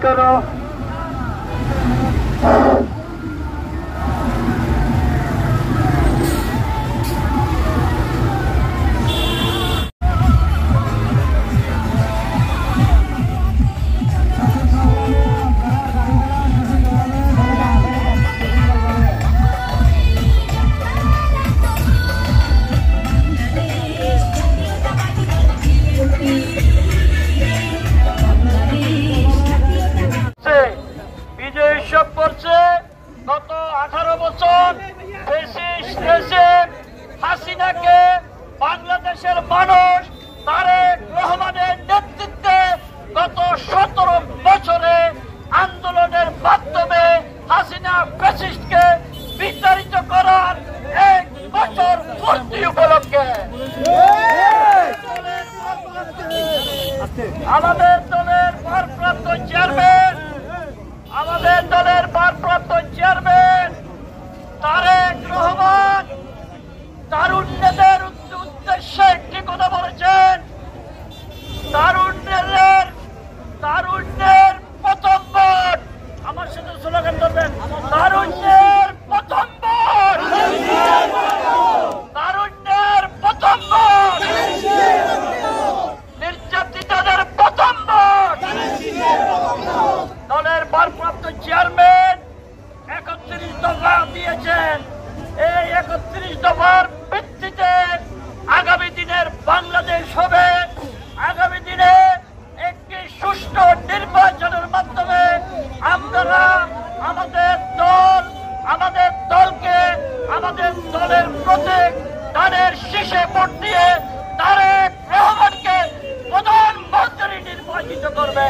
করো। বিজয় উৎসব করছে গত 18 বছর হাসিনাকে বাংলাদেশের মানুষ তারেক রহমানের নেতৃত্বে গত 17 বছরে আন্দোলনের মাধ্যমে হাসিনা ফ্যাসিস্টকে বিতাড়িত করার 1 বছর পূর্তি উপলক্ষে আমাদের দলের ভারপ্রাপ্ত চেয়ারম্যান তারেক রহমান তারুণ্যদের উদ্দেশ্যে একটি কথা বলেছেন। তারুণ্যের প্রথম ভোট, আমার সাথে স্লোগান ধরবেন, তারুণ্যের প্রথম ভোট, তারুণ্যের প্রথম ভোট, নির্যাতিতদের প্রথম ভোট। দলের ভারপ্রাপ্ত চেয়ারম্যান 31 দফা দিয়েছেন। এই 31 দফার ভিত্তিতে আগামী দিনের বাংলাদেশ হবে। আগামী দিনে একটি সুষ্ঠু নির্বাচনের মাধ্যমে আমরা আমাদের দলকে আমাদের দলের প্রতীক ধানের শীষে ভোট দিয়ে তারেক রহমানকে প্রধানমন্ত্রী নির্বাচিত করবে।